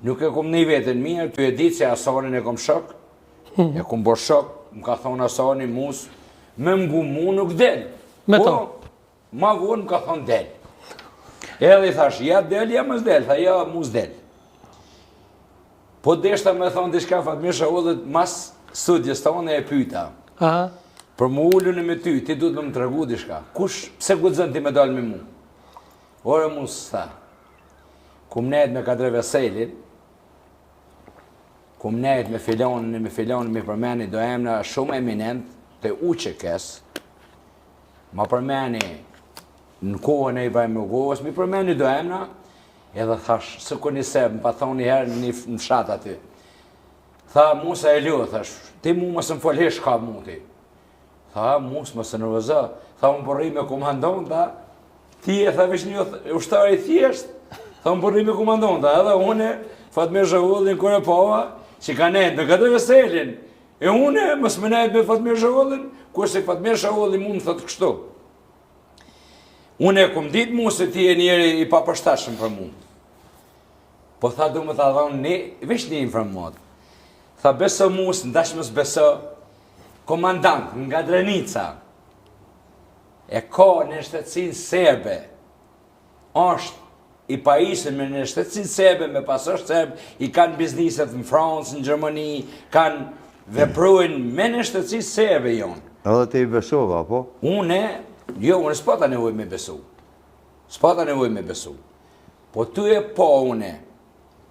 Nuk e kom një vetën mirë, ty e ditë se Asanin e kom shok, e kom bërë shok, më ka thonë Asani mus, me mgu mu nuk del. Me to? Ma vonë më ka thonë del. Edhe i thash, ja del, ja mës del, tha ja mus del. Po deshta me thonë diçka Fatmir Shahollit mas studjes tonë e pyta. Për mu ullën e me ty, ti duhet me më tregu diçka. Kush, pse guxon ti me dalë me mu? Ore mus, tha, kum nejt me Kadre Veselin, kum nejt me filonin me përmeni do emna shumë eminent të UÇK-s, ma përmeni në kohën e Ibrahim Rugos, mi përmeni do emna, edhe thash, së ku një seb, më pa thonë një herë një fshat aty. Tha, Musa e lu, thash, ti mu mësë më folhesh ka mu ti. Tha, Musa mësë në vëzë, tha, më përri me komandon, tha, ti e tha vish një ushtari thjesht, tha, më përri me komandon, tha, edhe une, Fatmir Shahollin, kër e pova, që ka nejt me Kadre Veselin, e une, mësë më nejt me Fatmir Shahollin, kurse Fatmir Shahollin mu më thëtë kështu. Une e kom ditë mu se ti e njeri i papërshtashëm për mu. Po tha du më tha dhonë, vish një informat. Tha beso mus, ndashmës beso, komandant nga Drenica, e ka në shtetësin serbe, është i pajisën me në shtetësin serbe, me pasër serbe, i kanë bizniset në Francë, në Gjermani, kanë veprujnë me në shtetësin serbe jonë. Edhe ti i besova, po? Une s'pata nevoj me besu. S'pata nevoj me besu. Po ty e po une,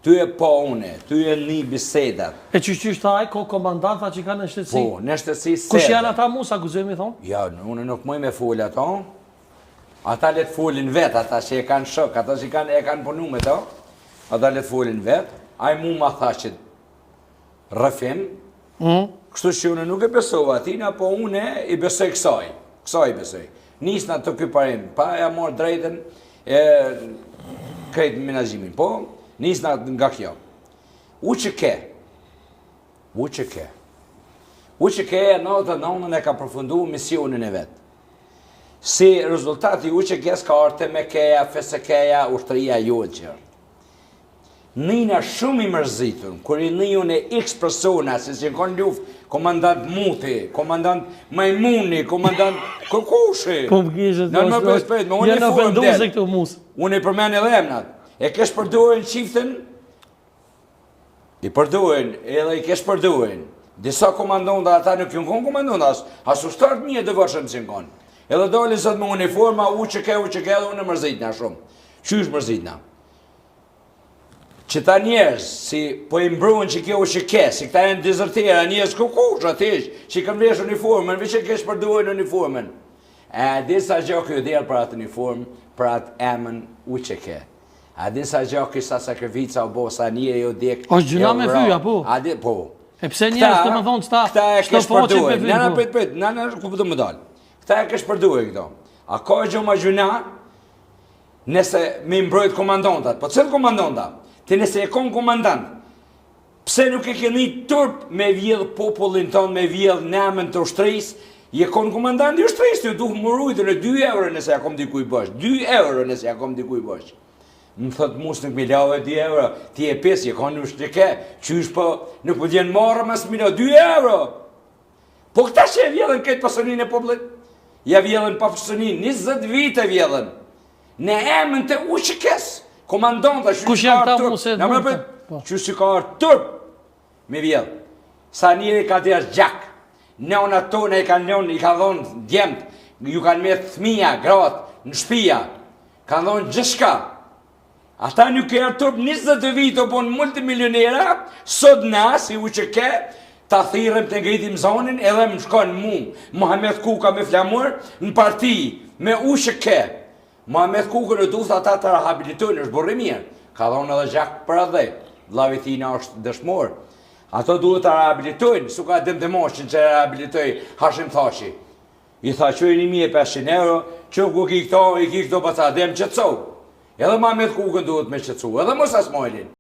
ty e një bisedat. E qysh taj, ko komandant, tha që ka në shtetësi? Po, në shtetësi serbe. Kush janë ata Musa, guzojmë i thonë? Ja, une nuk mëj me folë ato. Ata letë folin vetë, ata që e kanë shok, ata që e kanë punu me to. Ata letë folin vetë. A i mu ma tha që rëfim. Kështu që une nuk e besova atina, po une i besoj kësaj. Kësaj i besoj. Nisë në të kyparim, pa e morë drejten e krejtë menaxhimin. Po, nisë në nga kjo. UÇK e 99 e ka përfundu misionin e vetë. Si rezultati UÇK-s ka arte me keja, FSK-ja, ushtëria joqër. Nina shumë i mërzitur, kër i njën e x persona, se që në konë luft, komandant Muti, komandant Majmuni, komandant Kokushi. Po më kishë në më përspet, me unë i formë del. Unë i përmeni dhe emnat. E kesh përduhen qiften, i përduhen, edhe i kesh përduhen. Disa komandonda ata nuk jënë konë komandonda, as ushtartë një dhe vërshëm që në konë. Edhe doli sot me uniforma, UÇK dhe unë mërzitna shumë. Qysh mërzitna? Që ta njerës, si po i mbruën që kjo UÇK, si këta e në dizertera, njerës kukush atish, që i kanë vesh uniformen, vi që kesh përduhen uniformen. E disa gjokë ju delë për atë uniform, për atë emën UÇK. A disa gjokë sa sakrifica o bo, sa njeri o dek. Është gjuna me fyja, po? Po. E pse njerës të më thonë qëta? Këta e kesh përduhen, nëna ku përdu më dalë. Këta e kesh përduhe këto. A ka e gjoma gjuna nëse me mbrojt komandontat. Po cëtë komandontat? Të nëse e konë komandant, pse nuk e keni turp me vjedhë popullin tonë, me vjedhë namën të ushtrisë, je konë komandant i ushtrisë, të duhë më rujtën e 2 euro nëse ja kom dikuj bësh. 2 euro nëse ja kom dikuj bësh. Më thëtë mus nuk milave 2 euro, ti e 5, je konë UÇK, qysh po nuk po djenë marrë mas milave 2 euro. Po këta që e vjedhën këtë pasonin e popullit? Ja vjedhën pa pasonin, 20 vite vjedhën. Në emën të UÇK-s. Komandonta, kush janë ta muse të mund? Qysh që ka arë tërp me vjedhë. Sa njëri ka të jashtë gjak. Nëna tonë i ka dhonë djemët, ju kanë me thmija, gratë, në shpia. Kanë dhonë gjithshka. Ata nuk e arë tërp 20 vite o ponë multimilionera, sot na, si UÇK, ta thirëm të ngritim zonin edhe më shkonë mu. Muhammed Kuka me flamur në parti, me UÇK. Muhammed Kukën e duhet ata të rehabilitojnë, është borë mirë. Ka dhonë edhe gjak për adhe, vlavi tina është dëshmorë. Ato duhet të rehabilitojnë, su ka dëmë të moshin që rehabilitoj Hashim Thaçi. I tha që e 1500 euro, që ku ki këto, i ki këto për ta dëmë qëtëso. Edhe Muhammed Kukën duhet me qëtësu, edhe mos as mojlin.